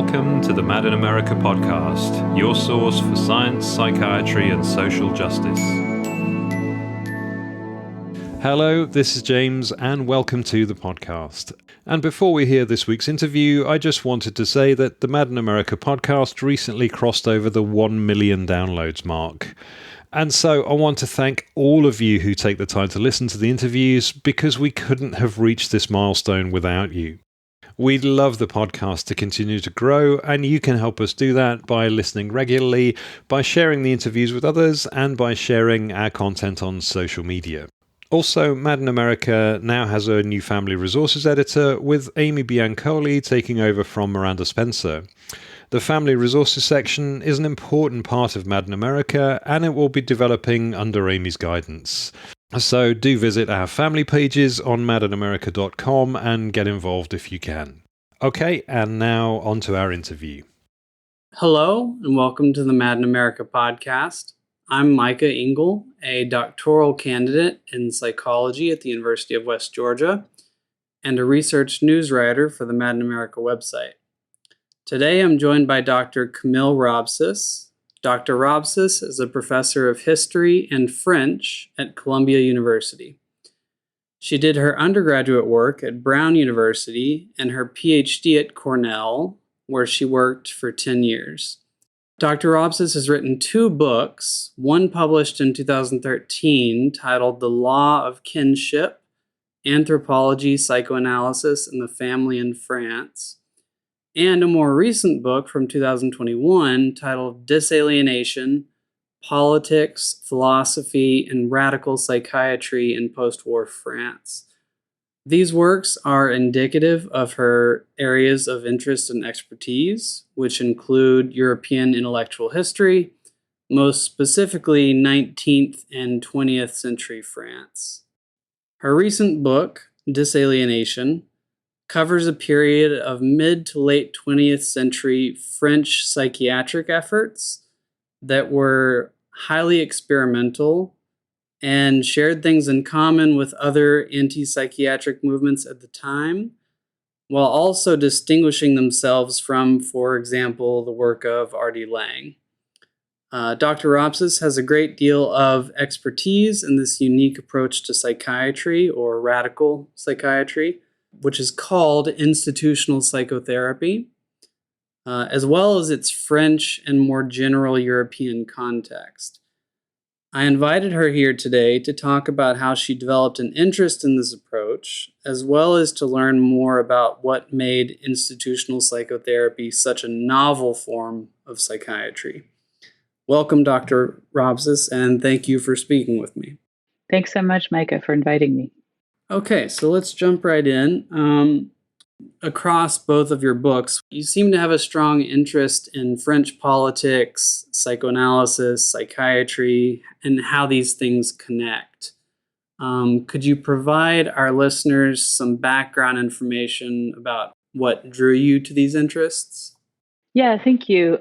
Welcome to the Mad in America podcast, your source for science, psychiatry, and social justice. Hello, this is James, and welcome to the podcast. And before we hear this week's interview, I just wanted to say that the Mad in America podcast recently crossed over the 1 million downloads mark. And so I want to thank all of you who take the time to listen to the interviews, because we couldn't have reached this milestone without you. We'd love the podcast to continue to grow, and you can help us do that by listening regularly, by sharing the interviews with others, and by sharing our content on social media. Also, Mad in America now has a new family resources editor, with Amy Biancoli taking over from Miranda Spencer. The family resources section is an important part of Mad in America, and it will be developing under Amy's guidance. So do visit our family pages on madinamerica.com and get involved if you can. Okay, and now on to our interview. Hello, and welcome to the Mad in America podcast. I'm Micah Engel, a doctoral candidate in psychology at the University of West Georgia, and a research news writer for the Mad in America website. Today I'm joined by Dr. Camille Robcis. Dr. Robcis is a professor of history and French at Columbia University. She did her undergraduate work at Brown University and her PhD at Cornell, where she worked for 10 years. Dr. Robcis has written 2 books, one published in 2013 titled The Law of Kinship, Anthropology, Psychoanalysis, and the Family in France, and a more recent book from 2021 titled Disalienation, Politics, Philosophy, and Radical Psychiatry in Postwar France. These works are indicative of her areas of interest and expertise, which include European intellectual history, most specifically 19th and 20th century France. Her recent book, Disalienation, covers a period of mid to late 20th century French psychiatric efforts that were highly experimental and shared things in common with other anti-psychiatric movements at the time, while also distinguishing themselves from, for example, the work of R.D. Laing. Dr. Robcis has a great deal of expertise in this unique approach to psychiatry, or radical psychiatry, which is called Institutional Psychotherapy, as well as its French and more general European context. I invited her here today to talk about how she developed an interest in this approach, as well as to learn more about what made institutional psychotherapy such a novel form of psychiatry. Welcome, Dr. Robcis, and thank you for speaking with me. Thanks so much, Micah, for inviting me. Okay, so let's jump right in. Across both of your books, you seem to have a strong interest in French politics, psychoanalysis, psychiatry, and how these things connect. Could you provide our listeners some background information about what drew you to these interests? Yeah, thank you.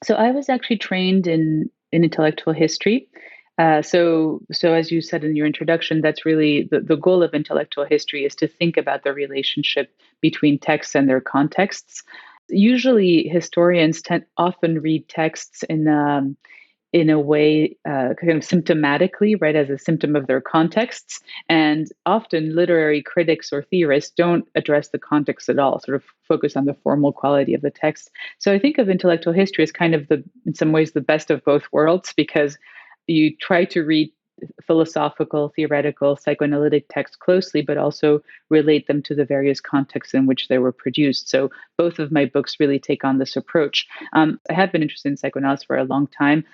So I was actually trained in intellectual history. So as you said in your introduction, that's really the goal of intellectual history, is to think about the relationship between texts and their contexts. Usually historians often read texts in a way kind of symptomatically, right, as a symptom of their contexts. And often literary critics or theorists don't address the context at all, sort of focus on the formal quality of the text. So I think of intellectual history as kind of in some ways, the best of both worlds, because you try to read philosophical, theoretical, psychoanalytic texts closely, but also relate them to the various contexts in which they were produced. So both of my books really take on this approach. I have been interested in psychoanalysis for a long time.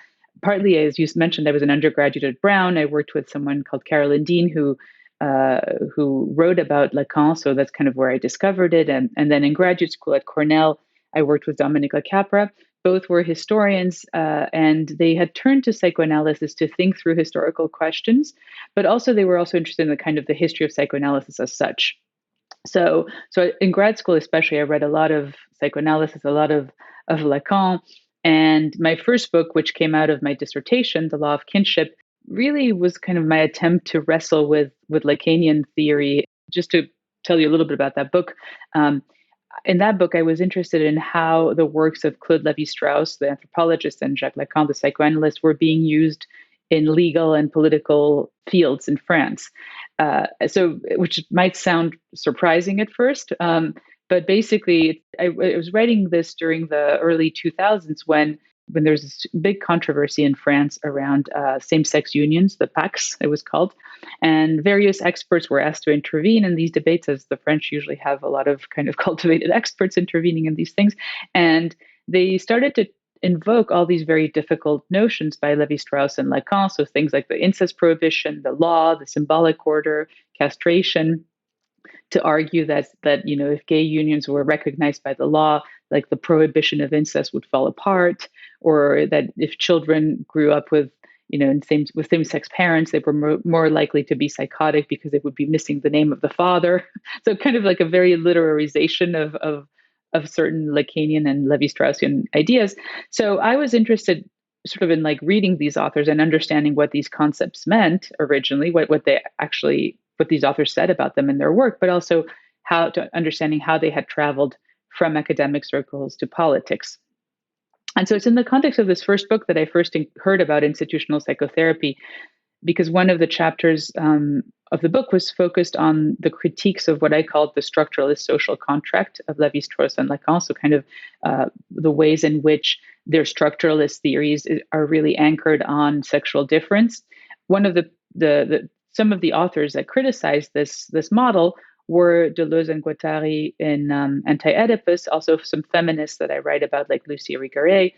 Partly, as you mentioned, I was an undergraduate at Brown. I worked with someone called Carolyn Dean, who wrote about Lacan. So that's kind of where I discovered it. And then in graduate school at Cornell, I worked with Dominic Lacapra. Both were historians, and they had turned to psychoanalysis to think through historical questions, but also they were also interested in the kind of the history of psychoanalysis as such. So in grad school, especially, I read a lot of psychoanalysis, a lot of Lacan. And my first book, which came out of my dissertation, The Law of Kinship, really was kind of my attempt to wrestle with Lacanian theory. Just to tell you a little bit about that book, in that book, I was interested in how the works of Claude Lévi-Strauss, the anthropologist, and Jacques Lacan, the psychoanalyst, were being used in legal and political fields in France. Which might sound surprising at first, but basically, I was writing this during the early 2000s when there's this big controversy in France around same-sex unions, the PACS, it was called, and various experts were asked to intervene in these debates, as the French usually have a lot of kind of cultivated experts intervening in these things, and they started to invoke all these very difficult notions by Lévi-Strauss and Lacan, so things like the incest prohibition, the law, the symbolic order, castration, to argue that if gay unions were recognized by the law, like the prohibition of incest would fall apart, or that if children grew up with same-sex parents, they were more likely to be psychotic because they would be missing the name of the father. So kind of like a very literarization of certain Lacanian and Lévi-Straussian ideas. So I was interested sort of in like reading these authors and understanding what these concepts meant originally, what these authors said about them in their work, but also understanding how they had traveled from academic circles to politics. And so it's in the context of this first book that I first heard about institutional psychotherapy, because one of the chapters of the book was focused on the critiques of what I called the structuralist social contract of Lévi-Strauss and Lacan, so kind of the ways in which their structuralist theories are really anchored on sexual difference. One of some of the authors that criticized this model were Deleuze and Guattari in Anti-Oedipus, also some feminists that I write about, like Lucie Irigaray.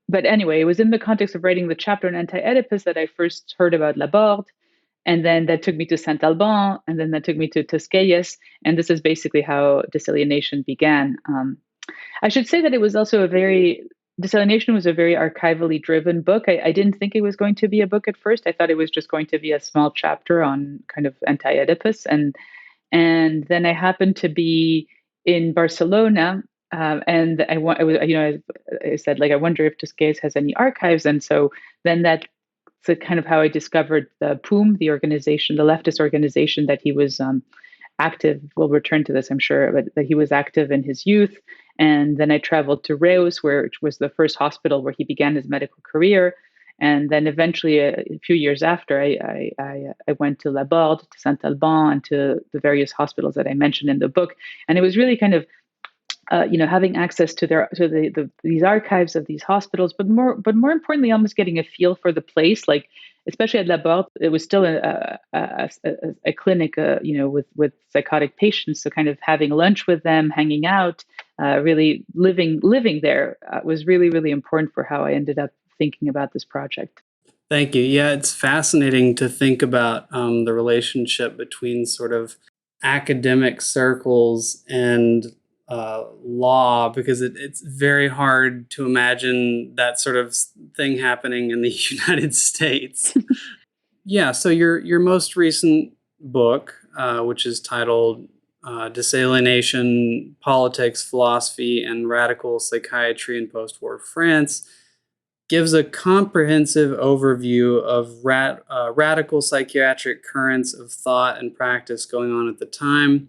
But anyway, it was in the context of writing the chapter on Anti-Oedipus that I first heard about Laborde, and then that took me to Saint-Alban, and then that took me to Tosquelles, and this is basically how Disalienation began. I should say that it was also Disalienation was a very archivally driven book. I didn't think it was going to be a book at first. I thought it was just going to be a small chapter on kind of Anti-Oedipus, and then I happened to be in Barcelona, and I said, like, I wonder if Tosquelles has any archives, and so then that's kind of how I discovered the POUM, the organization, the leftist organization that he was active. We'll return to this, I'm sure, but that he was active in his youth. And then I traveled to Reus, which was the first hospital where he began his medical career. And then eventually, a few years after, I went to Laborde, to Saint-Alban, and to the various hospitals that I mentioned in the book. And it was really kind of, having access to these archives of these hospitals, but more importantly, almost getting a feel for the place. Like, especially at Laborde, it was still a clinic, with psychotic patients. So kind of having lunch with them, hanging out, really living there was really, really important for how I ended up thinking about this project. Thank you. Yeah, it's fascinating to think about the relationship between sort of academic circles and law, because it's very hard to imagine that sort of thing happening in the United States. Yeah, so your most recent book, which is titled Disalienation, Politics, Philosophy, and Radical Psychiatry in Postwar France, gives a comprehensive overview of radical psychiatric currents of thought and practice going on at the time.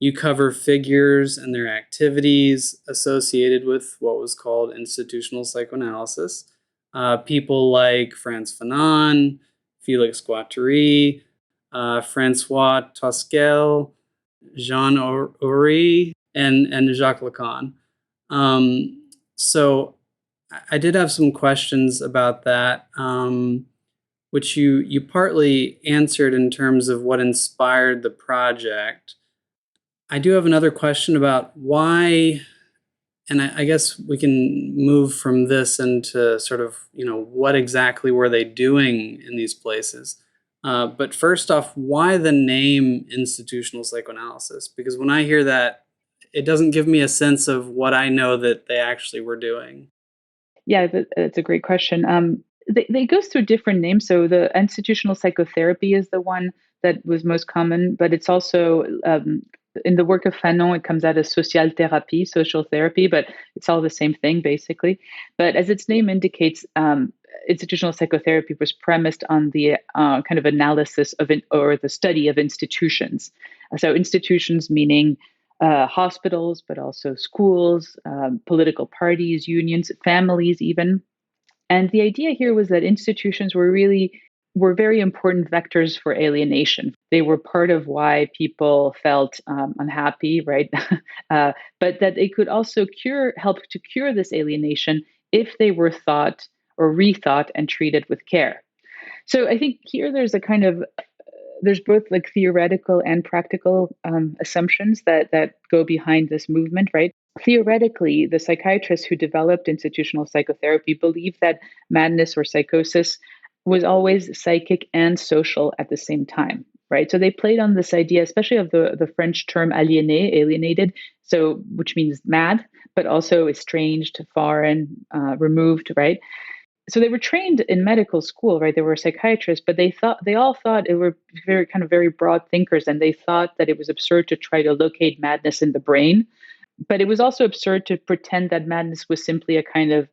You cover figures and their activities associated with what was called institutional psychoanalysis. People like Frantz Fanon, Félix Guattari, Francois Tosquelles, Jean Horry, and Jacques Lacan. So I did have some questions about that, which you partly answered in terms of what inspired the project. I do have another question about why, and I guess we can move from this into sort of, what exactly were they doing in these places? But first off, why the name institutional psychoanalysis? Because when I hear that, it doesn't give me a sense of what I know that they actually were doing. Yeah, that's a great question. They go through different names. So the institutional psychotherapy is the one that was most common, but it's also in the work of Fanon, it comes out as socialthérapie, social therapy, but it's all the same thing basically. But as its name indicates, institutional psychotherapy was premised on the kind of analysis of or the study of institutions. So institutions meaning hospitals, but also schools, political parties, unions, families, even. And the idea here was that institutions were very important vectors for alienation. They were part of why people felt unhappy, right? But that they could also help to cure this alienation if they were thought or rethought and treated with care. So I think here there's both like theoretical and practical assumptions that go behind this movement, right? Theoretically, the psychiatrists who developed institutional psychotherapy believed that madness or psychosis was always psychic and social at the same time, right? So they played on this idea, especially of the French term aliéné, alienated, so which means mad, but also estranged, foreign, removed, right? So they were trained in medical school, right? They were psychiatrists, but they all thought it were very broad thinkers, and they thought that it was absurd to try to locate madness in the brain. But it was also absurd to pretend that madness was simply a kind of,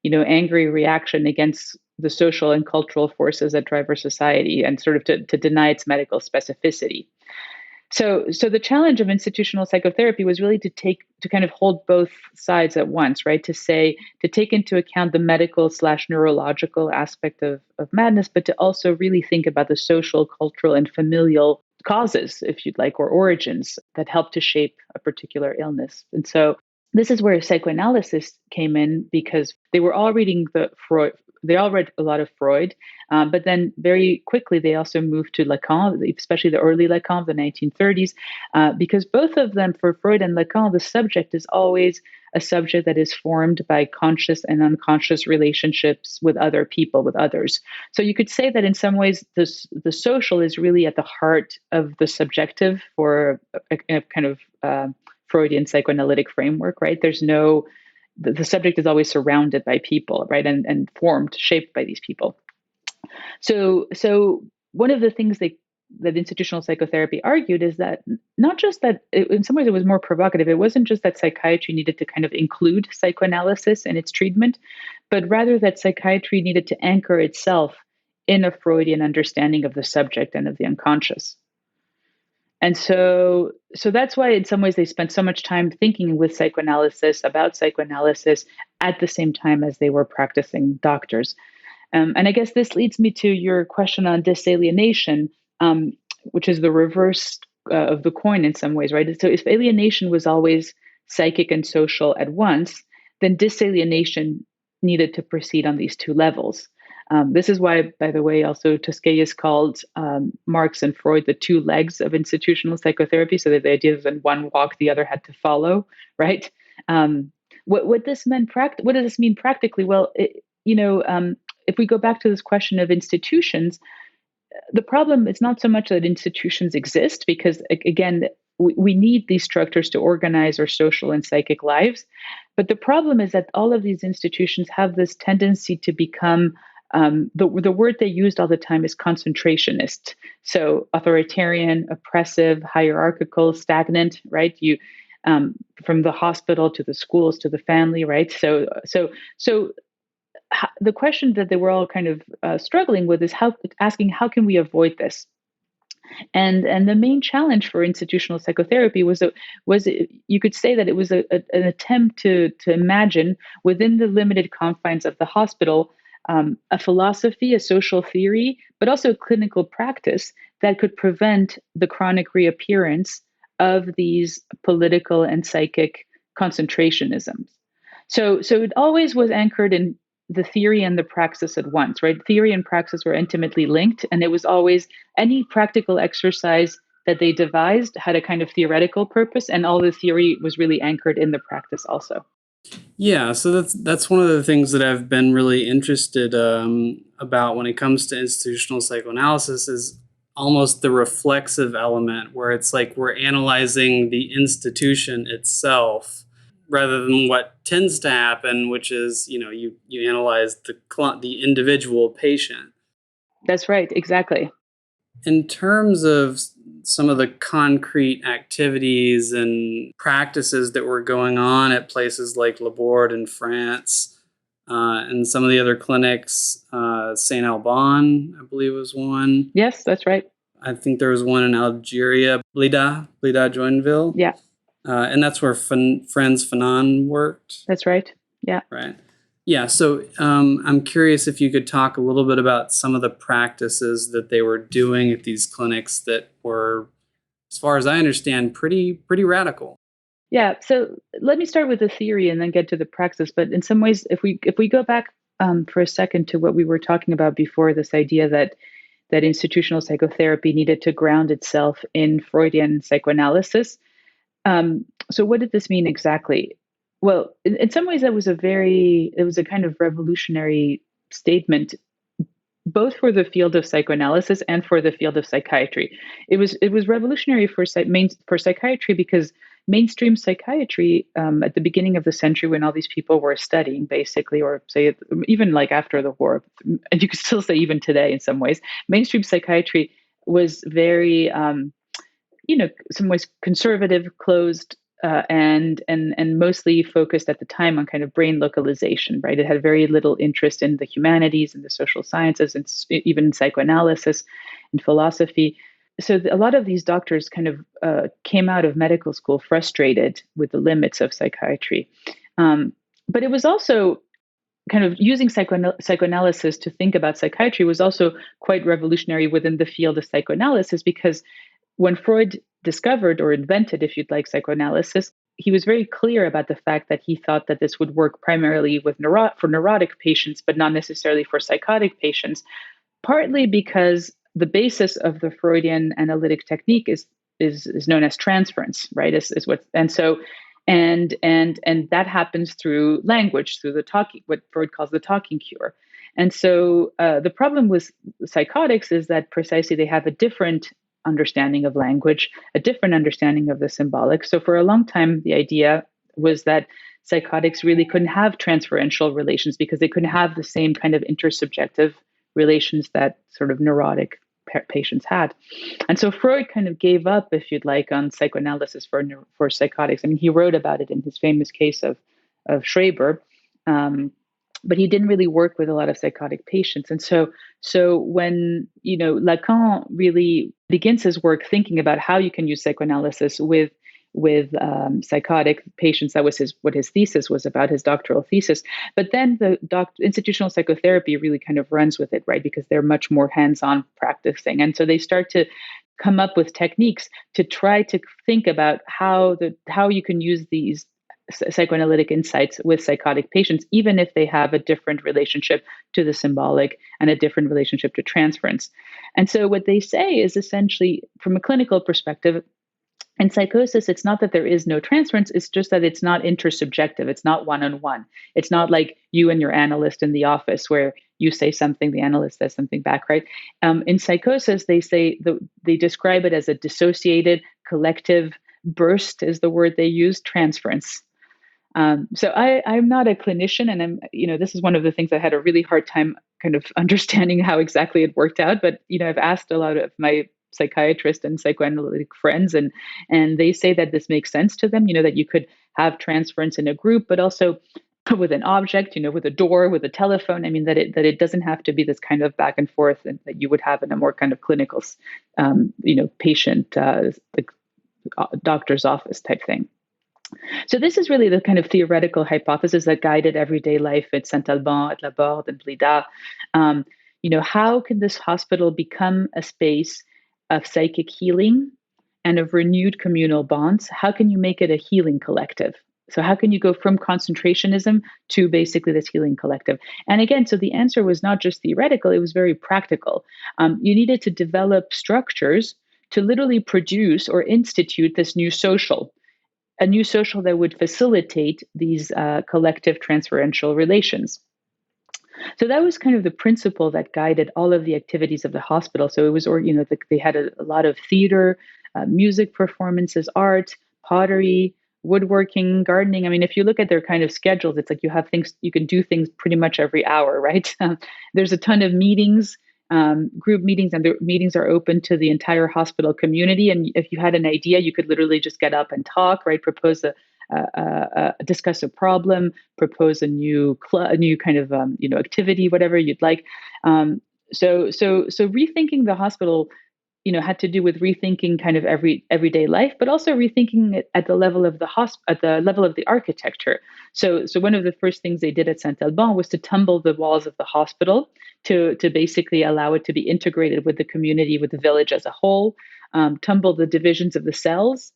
angry reaction against the social and cultural forces that drive our society, and sort of to deny its medical specificity. So the challenge of institutional psychotherapy was really to kind of hold both sides at once, right? To take into account the medical/neurological aspect of madness, but to also really think about the social, cultural, and familial causes, if you'd like, or origins that help to shape a particular illness. And so this is where psychoanalysis came in, because they were all reading they all read a lot of Freud, but then very quickly they also moved to Lacan, especially the early Lacan of the 1930s, because both of them, for Freud and Lacan, the subject is always a subject that is formed by conscious and unconscious relationships with other people, with others. So you could say that in some ways the social is really at the heart of the subjective for a kind of Freudian psychoanalytic framework, right? The subject is always surrounded by people, right? And formed, shaped by these people. So one of the things that institutional psychotherapy argued is that not just that, in some ways it was more provocative. It wasn't just that psychiatry needed to kind of include psychoanalysis in its treatment, but rather that psychiatry needed to anchor itself in a Freudian understanding of the subject and of the unconscious. And so that's why in some ways they spent so much time thinking with psychoanalysis about psychoanalysis at the same time as they were practicing doctors. And I guess this leads me to your question on disalienation, which is the reverse of the coin in some ways, right? So if alienation was always psychic and social at once, then disalienation needed to proceed on these two levels. This is why, by the way, also Tuskegee called Marx and Freud the two legs of institutional psychotherapy, so that the idea is that one walked, the other had to follow, right? What does this mean practically? Well, if we go back to this question of institutions, the problem is not so much that institutions exist, because again, we need these structures to organize our social and psychic lives. But the problem is that all of these institutions have this tendency to become the word they used all the time is concentrationist. So authoritarian, oppressive, hierarchical, stagnant, right? From the hospital to the schools to the family, right? So the question that they were all kind of struggling with is asking how can we avoid this? And the main challenge for institutional psychotherapy was you could say that it was an attempt to imagine within the limited confines of the hospital a philosophy, a social theory, but also a clinical practice that could prevent the chronic reappearance of these political and psychic concentrationisms. So it always was anchored in the theory and the praxis at once, right? Theory and praxis were intimately linked, and it was always any practical exercise that they devised had a kind of theoretical purpose, and all the theory was really anchored in the practice also. Yeah, so that's one of the things that I've been really interested about when it comes to institutional psychoanalysis is almost the reflexive element, where it's like we're analyzing the institution itself rather than what tends to happen, which is, you analyze the individual patient. That's right, exactly. In terms of some of the concrete activities and practices that were going on at places like Laborde in France, and some of the other clinics, Saint Alban, I believe was one. Yes, that's right. I think there was one in Algeria, Blida Joinville. Yeah. And that's where Franz Fanon worked. That's right. Yeah. Right. Yeah. So I'm curious if you could talk a little bit about some of the practices that they were doing at these clinics that were, as far as I understand, pretty radical. Yeah. So let me start with the theory and then get to the praxis. But in some ways, if we go back for a second to what we were talking about before, this idea that institutional psychotherapy needed to ground itself in Freudian psychoanalysis. So what did this mean exactly? Well, in some ways, it was a kind of revolutionary statement, both for the field of psychoanalysis and for the field of psychiatry. It was revolutionary for psychiatry because mainstream psychiatry at the beginning of the century, when all these people were studying, basically, or say even like after the war, and you could still say even today in some ways, mainstream psychiatry was very some ways conservative, closed, and mostly focused at the time on kind of brain localization, right? It had very little interest in the humanities and the social sciences, and even psychoanalysis and philosophy. So a lot of these doctors kind of came out of medical school frustrated with the limits of psychiatry. But it was also kind of using psychoanalysis to think about psychiatry was also quite revolutionary within the field of psychoanalysis, because when Freud discovered or invented, if you'd like, psychoanalysis, he was very clear about the fact that he thought that this would work primarily with for neurotic patients, but not necessarily for psychotic patients, partly because the basis of the Freudian analytic technique is known as transference, right? Is what and so and that happens through language, through the talking, what Freud calls the talking cure. And so the problem with psychotics is that precisely they have a different understanding of language, a different understanding of the symbolic. So for a long time, the idea was that psychotics really couldn't have transferential relations because they couldn't have the same kind of intersubjective relations that sort of neurotic patients had. And so Freud kind of gave up, if you'd like, on psychoanalysis for psychotics. I mean, he wrote about it in his famous case of Schreber. But he didn't really work with a lot of psychotic patients. And so when, Lacan really begins his work thinking about how you can use psychoanalysis with psychotic patients, that was what his thesis was about, his doctoral thesis. But then the institutional psychotherapy really kind of runs with it, right? Because they're much more hands-on practicing. And so they start to come up with techniques to try to think about how you can use these psychoanalytic insights with psychotic patients, even if they have a different relationship to the symbolic and a different relationship to transference. And so what they say is essentially, from a clinical perspective, in psychosis, it's not that there is no transference, it's just that it's not intersubjective, it's not one-on-one. It's not like you and your analyst in the office where you say something, the analyst says something back, right? In psychosis, they describe it as a dissociated, collective burst is the word they use, transference. So I'm not a clinician, and this is one of the things I had a really hard time kind of understanding how exactly it worked out. But, I've asked a lot of my psychiatrist and psychoanalytic friends, and they say that this makes sense to them, that you could have transference in a group, but also with an object, with a door, with a telephone. I mean, that it doesn't have to be this kind of back and forth that you would have in a more kind of clinical, patient, doctor's office type thing. So this is really the kind of theoretical hypothesis that guided everyday life at Saint-Alban, at Laborde, and Blida. How can this hospital become a space of psychic healing and of renewed communal bonds? How can you make it a healing collective? So how can you go from concentrationism to basically this healing collective? And again, so the answer was not just theoretical, it was very practical. You needed to develop structures to literally produce or institute this new social, a new social that would facilitate these collective transferential relations. So that was kind of the principle that guided all of the activities of the hospital. So it was, they had a lot of theater, music performances, art, pottery, woodworking, gardening. I mean, if you look at their kind of schedules, it's like you can do things pretty much every hour, right? There's a ton of meetings, group meetings, and the meetings are open to the entire hospital community. And if you had an idea, you could literally just get up and talk, right? Discuss a problem, propose a new kind of activity, whatever you'd like. So rethinking the hospital had to do with rethinking kind of everyday life, but also rethinking it at the level of at the level of the architecture. So one of the first things they did at Saint-Alban was to tumble the walls of the hospital to basically allow it to be integrated with the community, with the village as a whole, tumble the divisions of the cells.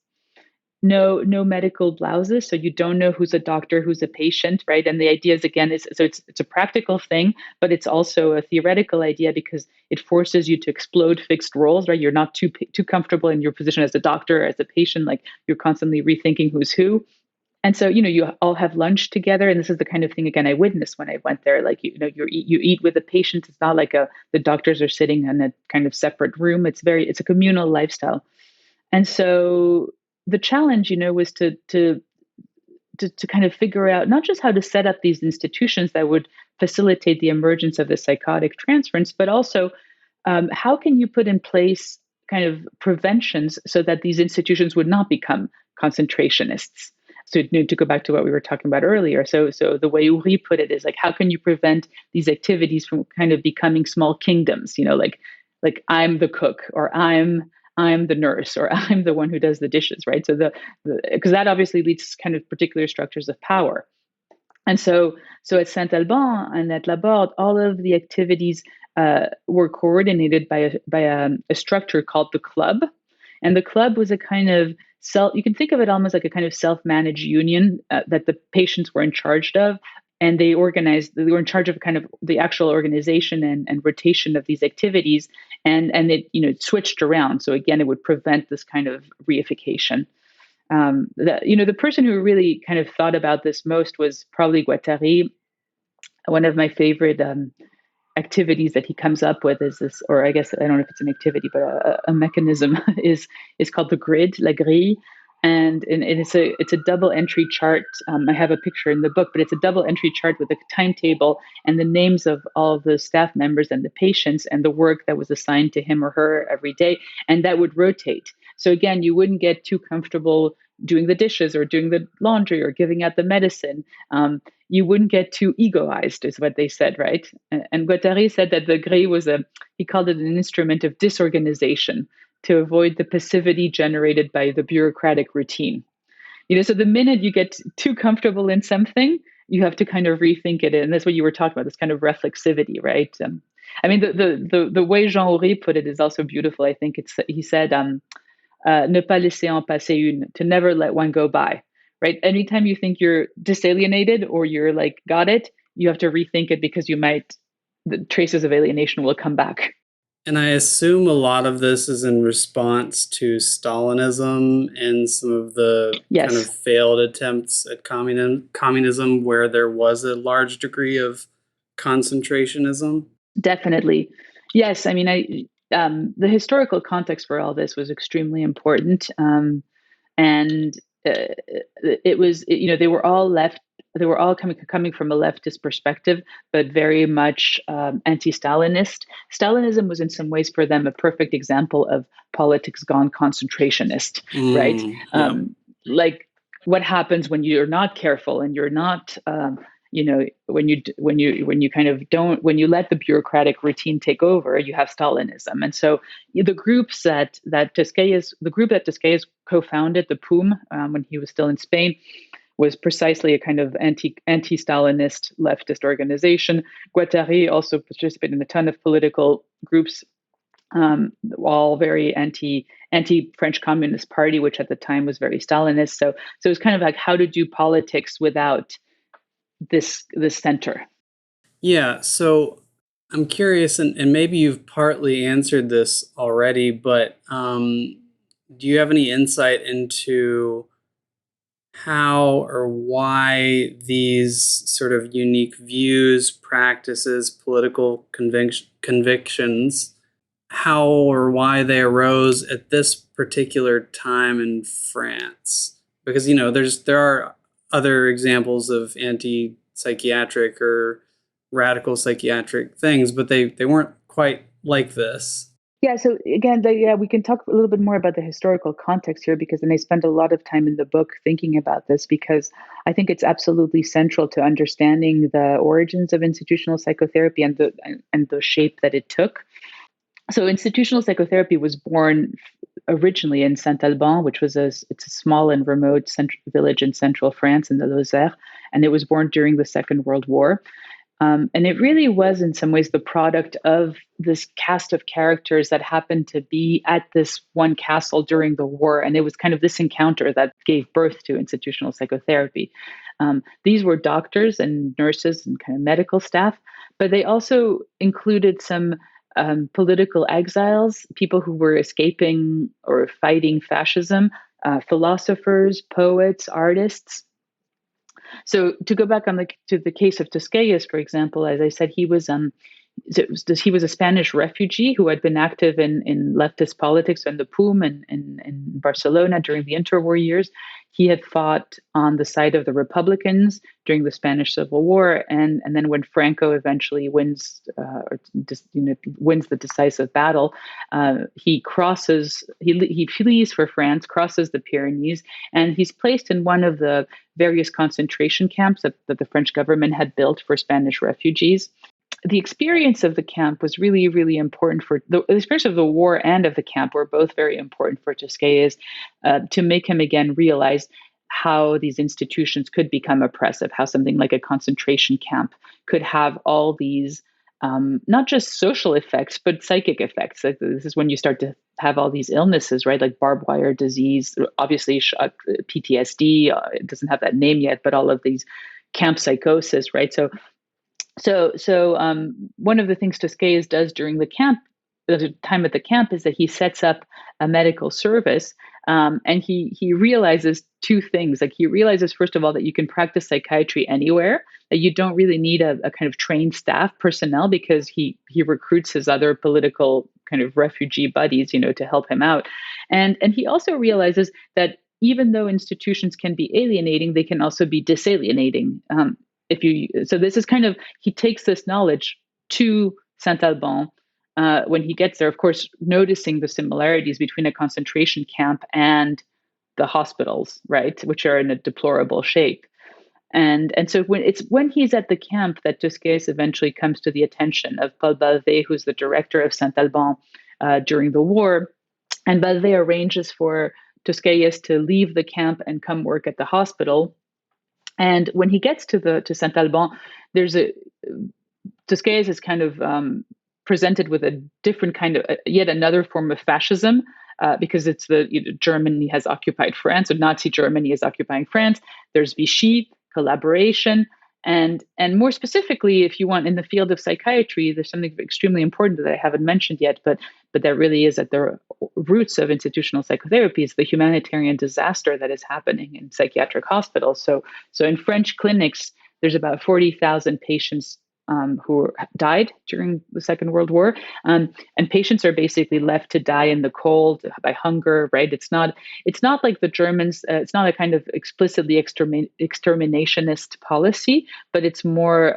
No medical blouses, so you don't know who's a doctor, who's a patient, right? And the idea is, again, it's a practical thing, but it's also a theoretical idea because it forces you to explode fixed roles, right? You're not too comfortable in your position as a doctor or as a patient, like you're constantly rethinking who's who. And so, you all have lunch together, and this is the kind of thing, again, I witnessed when I went there. Like, you eat with the patient. It's not like the doctors are sitting in a kind of separate room. It's a communal lifestyle. And so the challenge, was to kind of figure out not just how to set up these institutions that would facilitate the emergence of the psychotic transference, but also how can you put in place kind of preventions so that these institutions would not become concentrationists. So to go back to what we were talking about earlier, so the way Uri put it is like, how can you prevent these activities from kind of becoming small kingdoms? Like I'm the cook, or I'm the nurse, or I'm the one who does the dishes, right? So because that obviously leads to kind of particular structures of power. And so at Saint-Alban and at Laborde, all of the activities were coordinated by a structure called the club. And the club was a kind of you can think of it almost like a kind of self-managed union that the patients were in charge of. And they were in charge of kind of the actual organization and rotation of these activities. And it switched around. So again, it would prevent this kind of reification. The person who really kind of thought about this most was probably Guattari. One of my favorite activities that he comes up with is this, or I guess I don't know if it's an activity, but a mechanism is called the grid, la grille. And it's a double entry chart. I have a picture in the book, but it's a double entry chart with a timetable and the names of all the staff members and the patients and the work that was assigned to him or her every day. And that would rotate. So again, you wouldn't get too comfortable doing the dishes or doing the laundry or giving out the medicine. You wouldn't get too egoized, is what they said, right? And Guattari said that the grille he called it an instrument of disorganization to avoid the passivity generated by the bureaucratic routine. So the minute you get too comfortable in something, you have to kind of rethink it. And that's what you were talking about, this kind of reflexivity, right? I mean, the way Jean-Henri put it is also beautiful. I think he said, ne pas laisser en passer une, to never let one go by, right? Anytime you think you're disalienated or you're like, got it, you have to rethink it because the traces of alienation will come back. And I assume a lot of this is in response to Stalinism and some of the Yes. kind of failed attempts at communism where there was a large degree of concentrationism. Definitely. Yes. I mean, the historical context for all this was extremely important. And it was, they were all coming from a leftist perspective, but very much anti-Stalinist. Stalinism was in some ways for them a perfect example of politics gone concentrationist, right? Yeah. Like what happens when you're not careful and you're not, when you kind of don't, when you let the bureaucratic routine take over, you have Stalinism. And so the groups that Descayes co-founded, the POUM, when he was still in Spain, was precisely a kind of anti-Stalinist leftist organization. Guattari also participated in a ton of political groups, all very anti-French Communist Party, which at the time was very Stalinist. So it was kind of like how to do politics without this center. Yeah, so I'm curious, and maybe you've partly answered this already, but do you have any insight into how or why these sort of unique views, practices, political convictions, how or why they arose at this particular time in France? Because, there are other examples of anti-psychiatric or radical psychiatric things, but they weren't quite like this. Yeah, so again, we can talk a little bit more about the historical context here, because then I spend a lot of time in the book thinking about this, because I think it's absolutely central to understanding the origins of institutional psychotherapy and the shape that it took. So institutional psychotherapy was born originally in Saint-Alban, which was it's a small and remote village in central France in the Lozère, and it was born during the Second World War. And it really was, in some ways, the product of this cast of characters that happened to be at this one castle during the war. And it was kind of this encounter that gave birth to institutional psychotherapy. These were doctors and nurses and kind of medical staff, but they also included some political exiles, people who were escaping or fighting fascism, philosophers, poets, artists. So to go back to the case of Tosquelles, for example, as I said, he was a Spanish refugee who had been active in leftist politics in the PUM and in Barcelona during the interwar years. He had fought on the side of the Republicans during the Spanish Civil War, and then when Franco eventually wins the decisive battle, he flees for France, crosses the Pyrenees, and he's placed in one of the various concentration camps that the French government had built for Spanish refugees. The experience of the camp was really, really important for the experience of the war and of the camp were both very important for Tosquelles to make him again realize how these institutions could become oppressive, how something like a concentration camp could have all these not just social effects, but psychic effects. Like, this is when you start to have all these illnesses, right? Like barbed wire disease, obviously PTSD, it doesn't have that name yet, but all of these camp psychosis, right? So one of the things Tosquelles does during the time at the camp, is that he sets up a medical service, and he realizes two things. Like, he realizes, first of all, that you can practice psychiatry anywhere, that you don't really need a kind of trained staff personnel, because he recruits his other political kind of refugee buddies, to help him out, and he also realizes that even though institutions can be alienating, they can also be disalienating. So this is kind of, he takes this knowledge to Saint-Alban when he gets there, of course, noticing the similarities between a concentration camp and the hospitals, right, which are in a deplorable shape. And so when he's at the camp that Tosquelles eventually comes to the attention of Paul Balvet, who's the director of Saint-Alban during the war, and Balvet arranges for Tosquelles to leave the camp and come work at the hospital. And when he gets to Saint-Alban, Tosquelles is kind of presented with a different kind of, yet another form of fascism, because it's Germany has occupied France, or Nazi Germany is occupying France. There's Vichy, collaboration, and more specifically, if you want, in the field of psychiatry, there's something extremely important that I haven't mentioned yet, but that really is at the roots of institutional psychotherapy, is the humanitarian disaster that is happening in psychiatric hospitals. So in French clinics, there's about 40,000 patients who died during the Second World War, and patients are basically left to die in the cold by hunger. Right? It's not like the Germans. It's not a kind of explicitly exterminationist policy, but it's more,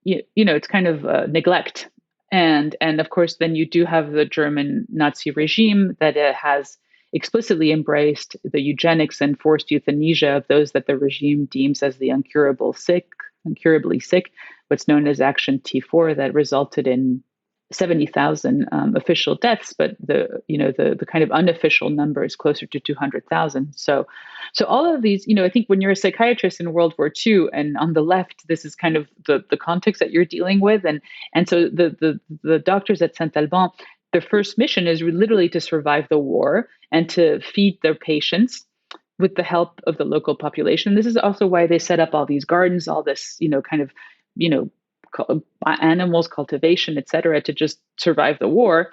it's kind of neglect. And of course, then you do have the German Nazi regime that has explicitly embraced the eugenics and forced euthanasia of those that the regime deems as the incurably sick, what's known as Action T4, that resulted in 70,000 official deaths, but the kind of unofficial number is closer to 200,000. So all of these, I think when you're a psychiatrist in World War II, and on the left, this is kind of the context that you're dealing with, and so the doctors at Saint-Alban, their first mission is literally to survive the war and to feed their patients with the help of the local population. This is also why they set up all these gardens, all this, animals, cultivation, et cetera, to just survive the war.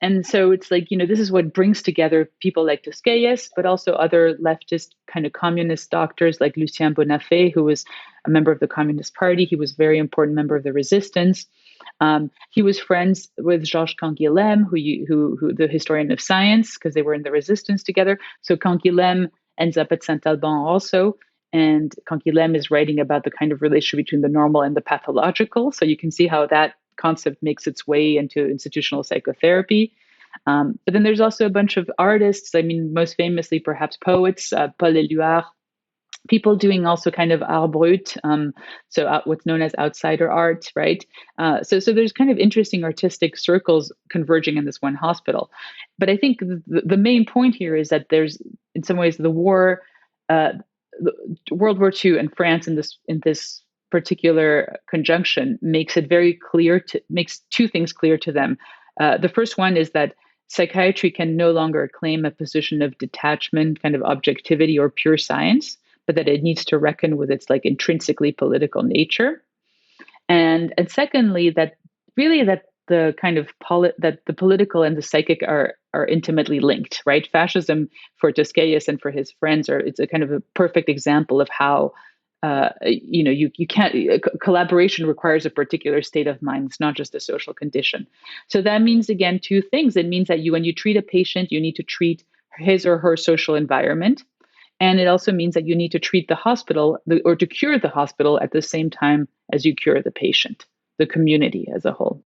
And so it's like, this is what brings together people like Tosquelles, but also other leftist kind of communist doctors like Lucien Bonafé, who was a member of the Communist Party. He was a very important member of the resistance. He was friends with Georges Canguilhem, who the historian of science, because they were in the resistance together. So Canguilhem ends up at Saint-Alban also. And Canguilhem is writing about the kind of relationship between the normal and the pathological. So you can see how that concept makes its way into institutional psychotherapy. But then there's also a bunch of artists. I mean, most famously, perhaps poets, Paul Éluard, people doing also kind of art brut, what's known as outsider art, right? So there's kind of interesting artistic circles converging in this one hospital. But I think the main point here is that there's, in some ways, uh, World War II and France in this particular conjunction makes two things clear to them. The first one is that psychiatry can no longer claim a position of detachment, kind of objectivity or pure science, but that it needs to reckon with its like intrinsically political nature. And secondly, that really that the kind of that the political and the psychic are intimately linked, right? Fascism for Toscaeus and for his friends it's a kind of a perfect example of how you can't collaboration requires a particular state of mind. It's not just a social condition. So that means, again, two things. It means that when you treat a patient, you need to treat his or her social environment. And it also means that you need to treat the hospital or to cure the hospital at the same time as you cure the patient, the community as a whole.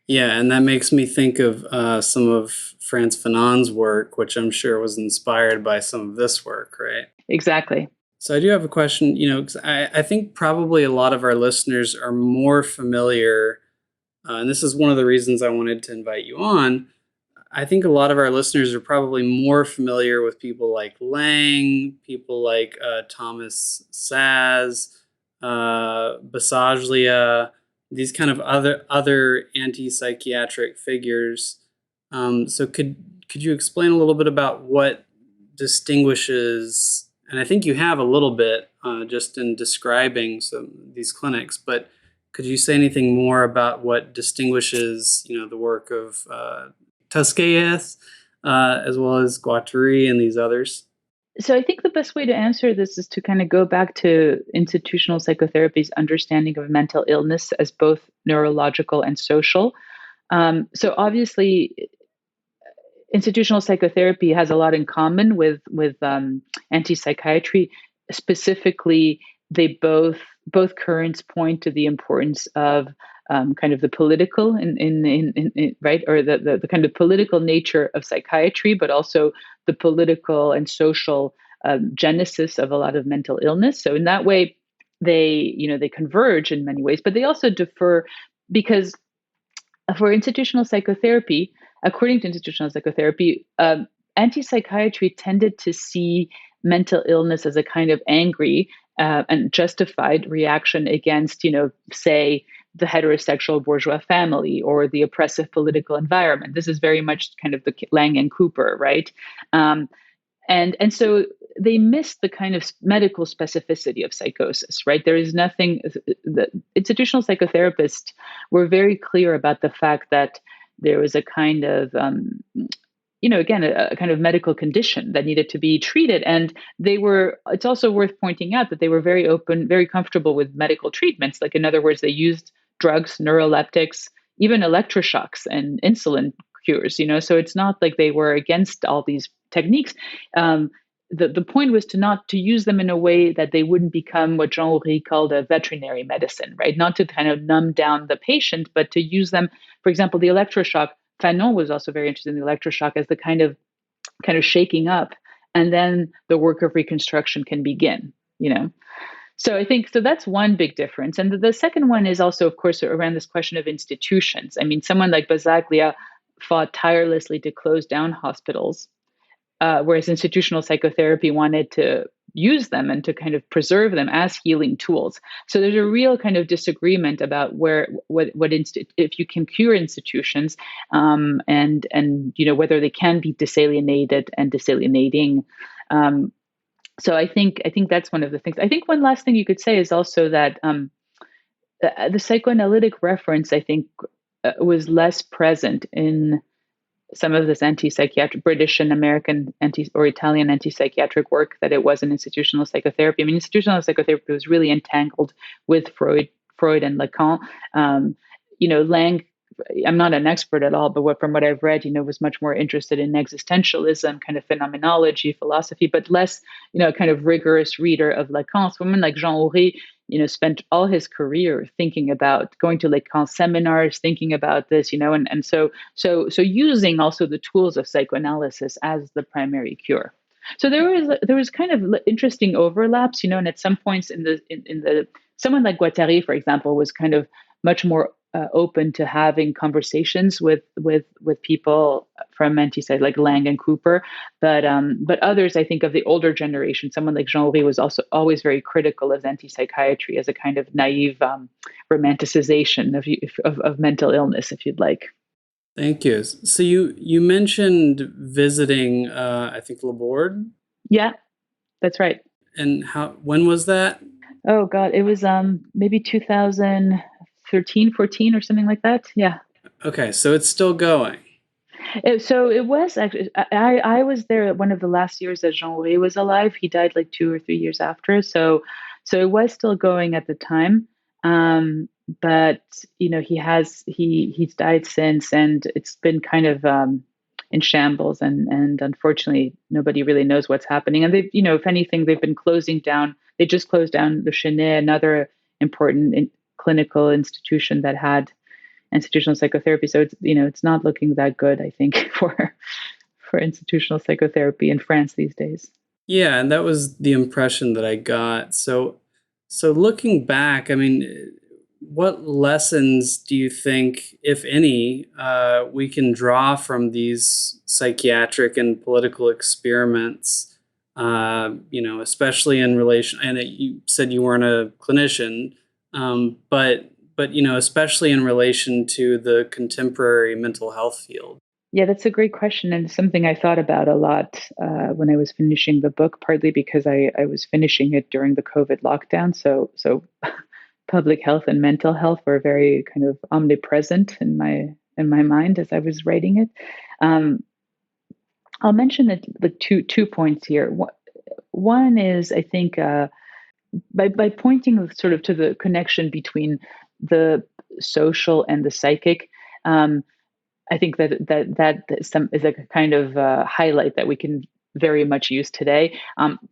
Yeah, and that makes me think of some of Frantz Fanon's work, which I'm sure was inspired by some of this work, right? Exactly. So I do have a question, 'cause I think probably a lot of our listeners are more familiar, and this is one of the reasons I wanted to invite you on. I think a lot of our listeners are probably more familiar with people like Lang, people like Thomas Saz, Basaglia, these kind of other anti-psychiatric figures. So could you explain a little bit about what distinguishes, and I think you have a little bit just in describing these clinics, but could you say anything more about what distinguishes, the work of Toscaeus, as well as Guattari and these others? So I think the best way to answer this is to kind of go back to institutional psychotherapy's understanding of mental illness as both neurological and social. So obviously, institutional psychotherapy has a lot in common with anti-psychiatry. Specifically, they both currents point to the importance of kind of the political in right, or the kind of political nature of psychiatry, but also the political and social genesis of a lot of mental illness. So in that way, they converge in many ways, but they also differ because for institutional psychotherapy, according to institutional psychotherapy, anti-psychiatry tended to see mental illness as a kind of angry and justified reaction against, say, the heterosexual bourgeois family or the oppressive political environment. This is very much kind of the Lang and Cooper, right? And so they miss the kind of medical specificity of psychosis, right? There is nothing, the institutional psychotherapists were very clear about the fact that there was a kind of, again, a kind of medical condition that needed to be treated. And it's also worth pointing out that they were very open, very comfortable with medical treatments. Like, in other words, they used drugs, neuroleptics, even electroshocks and insulin cures, so it's not like they were against all these techniques. The point was to use them in a way that they wouldn't become what Jean Houry called a veterinary medicine, right? Not to kind of numb down the patient, but to use them. For example, the electroshock, Fanon was also very interested in the electroshock as the kind of shaking up, and then the work of reconstruction can begin, So I think, so that's one big difference. And the second one is also, of course, around this question of institutions. I mean, someone like Basaglia fought tirelessly to close down hospitals, whereas institutional psychotherapy wanted to use them and to kind of preserve them as healing tools. So there's a real kind of disagreement about if you can cure institutions, and whether they can be disalienated and disalienating. So I think that's one of the things. I think one last thing you could say is also that the psychoanalytic reference, I think, was less present in some of this anti-psychiatric British and American or Italian anti-psychiatric work that it was in institutional psychotherapy. I mean, institutional psychotherapy was really entangled with Freud and Lacan. Lang, I'm not an expert at all, but from what I've read, was much more interested in existentialism, kind of phenomenology, philosophy, but less, kind of rigorous reader of Lacan. Someone like Jean Houry, spent all his career thinking about going to Lacan seminars, thinking about this, and so using also the tools of psychoanalysis as the primary cure. So there was kind of interesting overlaps, and at some points in the someone like Guattari, for example, was kind of much more open to having conversations with people from anti-psych like Lang and Cooper, but others, I think, of the older generation, someone like Jean-Henri was also always very critical of anti-psychiatry as a kind of naive romanticization of mental illness, if you'd like. Thank you. So you mentioned visiting, I think, Laborde. Yeah, that's right. And when was that? Oh God, it was maybe 2013, 14 or something like that. Yeah. Okay, so it's still going. So it was actually, I was there one of the last years that Jean-Henri was alive. He died like 2 or 3 years after. So it was still going at the time. But he's died since, and it's been kind of in shambles, and unfortunately nobody really knows what's happening. And they, if anything, they've been closing down. They just closed down Le Chenet, another important clinical institution that had institutional psychotherapy. So it's not looking that good, I think, for institutional psychotherapy in France these days. Yeah, and that was the impression that I got. So looking back, I mean, what lessons do you think, if any, we can draw from these psychiatric and political experiments? Especially in relation. And you said you weren't a clinician, but especially in relation to the contemporary mental health field. Yeah, that's a great question, and something I thought about a lot when I was finishing the book, partly because I was finishing it during the COVID lockdown. So public health and mental health were very kind of omnipresent in my mind as I was writing it. I'll mention the two points here. One is, I think, by pointing sort of to the connection between the social and the psychic, I think that is a kind of highlight that we can very much use today.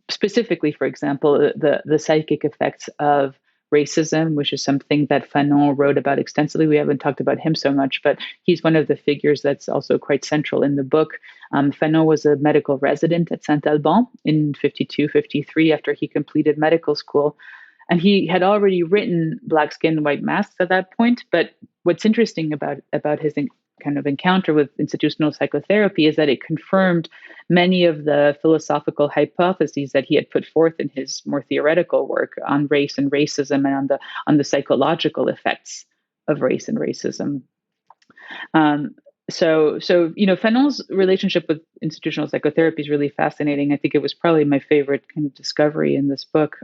Specifically, for example, the psychic effects of racism, which is something that Fanon wrote about extensively. We haven't talked about him so much, but he's one of the figures that's also quite central in the book. Fanon was a medical resident at Saint-Alban in 52, 53 after he completed medical school. And he had already written Black Skin, White Masks at that point. But what's interesting about his kind of encounter with institutional psychotherapy is that it confirmed many of the philosophical hypotheses that he had put forth in his more theoretical work on race and racism, and on the psychological effects of race and racism. So Fanon's relationship with institutional psychotherapy is really fascinating. I think it was probably my favorite kind of discovery in this book,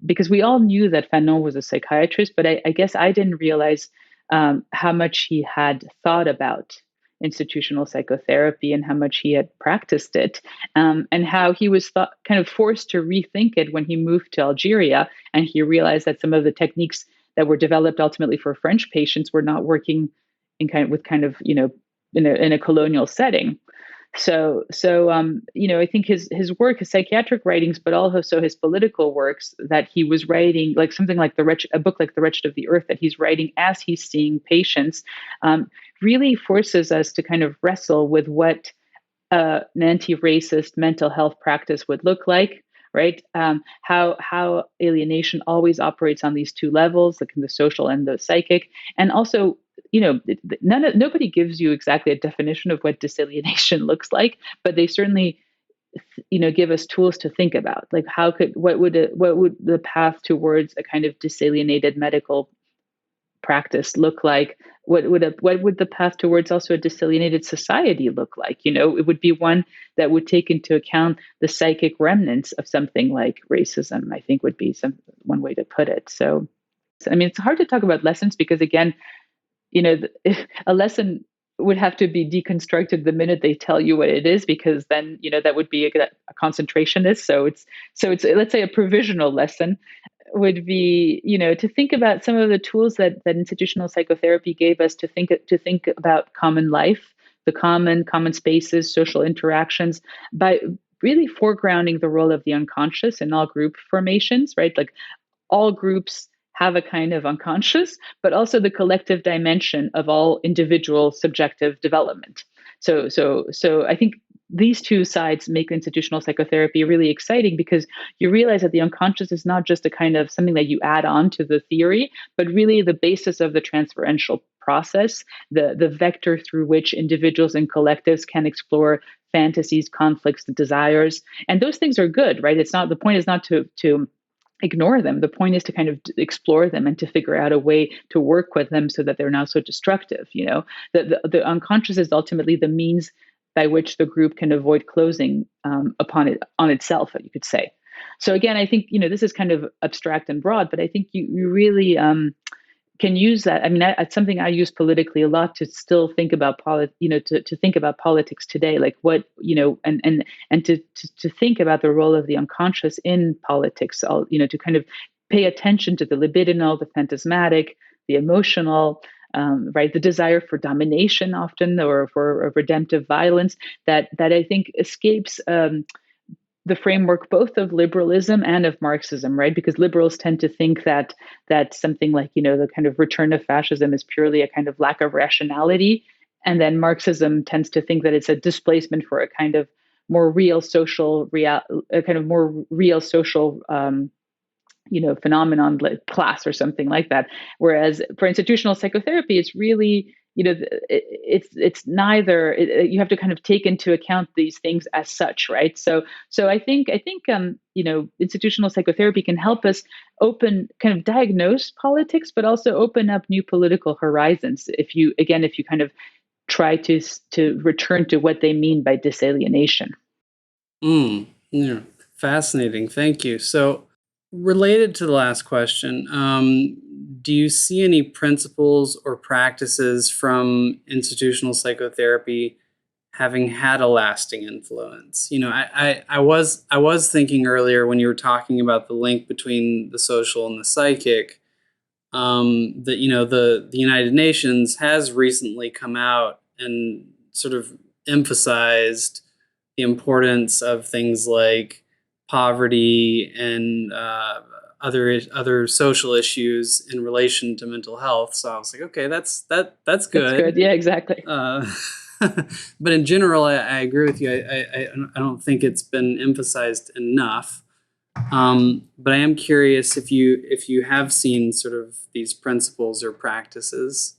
because we all knew that Fanon was a psychiatrist, but I guess I didn't realize how much he had thought about institutional psychotherapy and how much he had practiced it, and how he was kind of forced to rethink it when he moved to Algeria, and he realized that some of the techniques that were developed ultimately for French patients were not working in a colonial setting. So I think his work, his psychiatric writings, but also his political works that he was writing, like something like a book like The Wretched of the Earth that he's writing as he's seeing patients, really forces us to kind of wrestle with what an anti-racist mental health practice would look like. Right? How alienation always operates on these two levels, like in the social and the psychic, and also, nobody gives you exactly a definition of what disalienation looks like, but they certainly, give us tools to think about, like what would the path towards a kind of disalienated medical practice look like? What would the path towards also a disalienated society look like? It would be one that would take into account the psychic remnants of something like racism, I think would be one way to put it. So I mean, it's hard to talk about lessons because, again, a lesson would have to be deconstructed the minute they tell you what it is, because then, that would be a concentrationist. So it's let's say a provisional lesson would be, to think about some of the tools that institutional psychotherapy gave us to think about common life, the common spaces, social interactions, by really foregrounding the role of the unconscious in all group formations, right? Like all groups have a kind of unconscious, but also the collective dimension of all individual subjective development. So I think these two sides make institutional psychotherapy really exciting, because you realize that the unconscious is not just a kind of something that you add on to the theory, but really the basis of the transferential process, the vector through which individuals and collectives can explore fantasies, conflicts, desires. And those things are good, right? It's not, the point is not to ignore them. The point is to kind of explore them and to figure out a way to work with them so that they're not so destructive. The unconscious is ultimately the means by which the group can avoid closing upon it on itself, you could say. So again, I think this is kind of abstract and broad, but I think you really can use that. I mean, it's something I use politically a lot, to still think about to think about politics today, like what, and to think about the role of the unconscious in politics, to kind of pay attention to the libidinal, the phantasmatic, the emotional, right, the desire for domination often, or for redemptive violence that I think escapes the framework both of liberalism and of Marxism, right? Because liberals tend to think that something like, the kind of return of fascism is purely a kind of lack of rationality. And then Marxism tends to think that it's a displacement for a kind of more real social, phenomenon like class or something like that. Whereas for institutional psychotherapy, it's really, it's neither. You have to kind of take into account these things as such, right? So I think institutional psychotherapy can help us kind of diagnose politics, but also open up new political horizons. If you kind of try to return to what they mean by disalienation. Yeah, fascinating. Thank you. So, related to the last question, do you see any principles or practices from institutional psychotherapy having had a lasting influence? I was thinking earlier when you were talking about the link between the social and the psychic, that the United Nations has recently come out and sort of emphasized the importance of things like poverty and other social issues in relation to mental health. So I was like, okay, that's good. That's good. Yeah, exactly. But in general, I agree with you. I don't think it's been emphasized enough. But I am curious if you have seen sort of these principles or practices.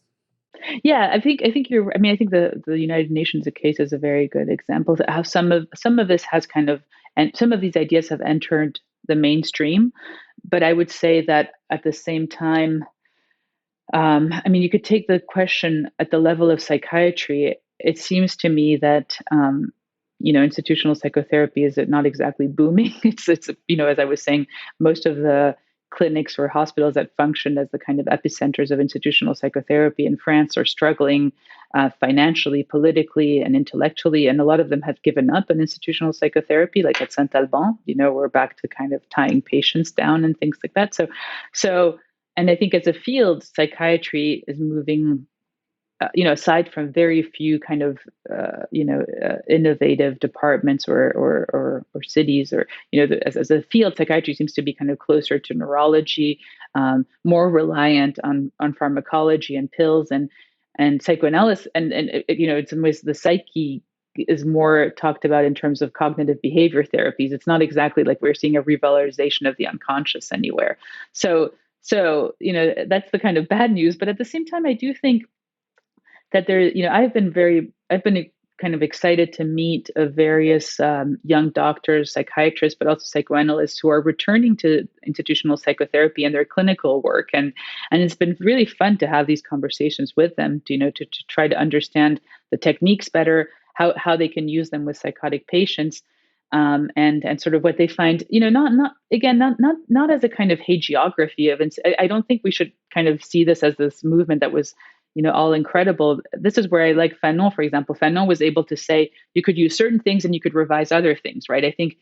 Yeah, I think you're. I mean, I think the United Nations case is a very good example of how some of this has kind of, and some of these ideas have entered the mainstream. But I would say that at the same time, I mean, you could take the question at the level of psychiatry. It seems to me that institutional psychotherapy is not exactly booming. It's as I was saying, most of the clinics or hospitals that function as the kind of epicenters of institutional psychotherapy in France are struggling financially, politically, and intellectually. And a lot of them have given up on institutional psychotherapy, like at Saint-Alban. We're back to kind of tying patients down and things like that. So, and I think as a field, psychiatry is moving. Aside from very few kind of innovative departments or cities, or as a field, psychiatry seems to be kind of closer to neurology, more reliant on pharmacology and pills and psychoanalysis, and in some ways the psyche is more talked about in terms of cognitive behavior therapies. It's not exactly like we're seeing a revalorization of the unconscious anywhere. So that's the kind of bad news. But at the same time, I do think that there, I've been kind of excited to meet various young doctors, psychiatrists, but also psychoanalysts who are returning to institutional psychotherapy and their clinical work, and it's been really fun to have these conversations with them, to try to understand the techniques better, how they can use them with psychotic patients, and sort of what they find, not as a kind of hagiography of. I don't think we should kind of see this as this movement that was all incredible. This is where I like Fanon, for example. Fanon was able to say you could use certain things and you could revise other things, right? I think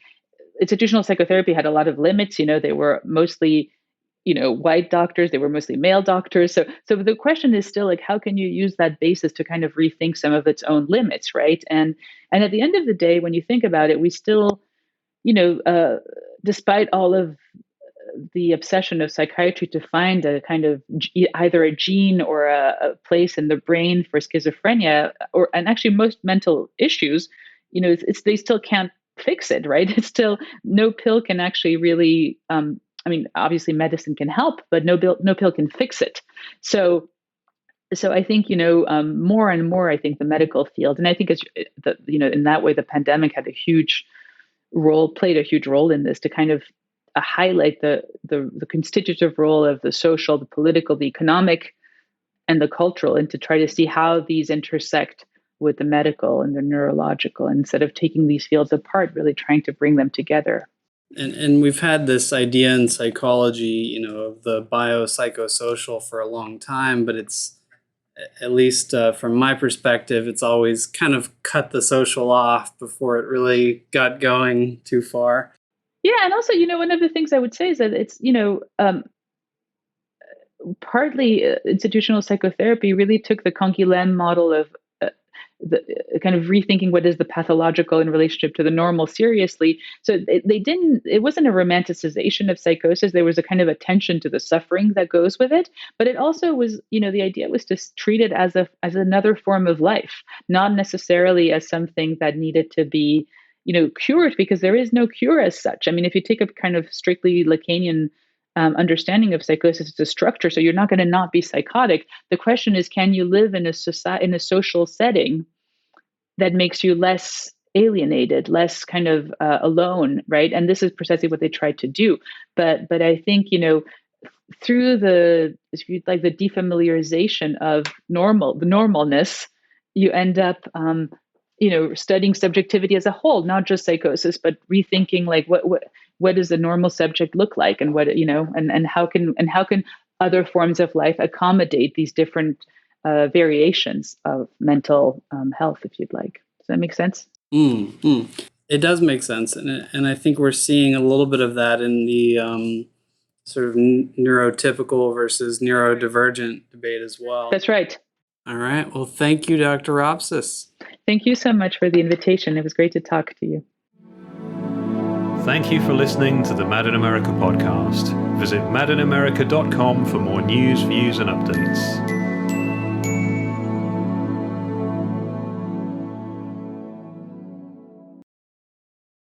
institutional psychotherapy had a lot of limits. They were mostly, white doctors. They were mostly male doctors. So the question is still like, how can you use that basis to kind of rethink some of its own limits, right? And at the end of the day, when you think about it, we still, despite all of the obsession of psychiatry to find a kind of either a gene or a place in the brain for schizophrenia, and actually most mental issues, they still can't fix it, right? It's still, no pill can actually really, obviously medicine can help, but no pill can fix it. So I think, more and more, I think the medical field, and I think in that way, the pandemic played a huge role in this, to kind of highlight the constitutive role of the social, the political, the economic, and the cultural, and to try to see how these intersect with the medical and the neurological, instead of taking these fields apart, really trying to bring them together. And we've had this idea in psychology, of the biopsychosocial for a long time, but it's, at least from my perspective, it's always kind of cut the social off before it really got going too far. Yeah, and also, one of the things I would say is that it's, partly institutional psychotherapy really took the Canguilhem model of the kind of rethinking what is the pathological in relationship to the normal seriously. So it wasn't a romanticization of psychosis. There was a kind of attention to the suffering that goes with it, but it also was, the idea was to treat it as another form of life, not necessarily as something that needed to be, cured, because there is no cure as such. I mean, if you take a kind of strictly Lacanian understanding of psychosis, it's a structure, so you're not going to not be psychotic. The question is, can you live in a social setting that makes you less alienated, less kind of alone, right? And this is precisely what they tried to do. But I think, through the defamiliarization of the normalness, you end up studying subjectivity as a whole, not just psychosis, but rethinking what does a normal subject look like, and what, and how can other forms of life accommodate these different variations of mental health, if you'd like. Does that make sense? Mm-hmm. It does make sense, and I think we're seeing a little bit of that in the sort of neurotypical versus neurodivergent debate as well. That's right. All right. Well, thank you, Dr. Robcis. Thank you so much for the invitation. It was great to talk to you. Thank you for listening to the Mad in America podcast. Visit madinamerica.com for more news, views, and updates.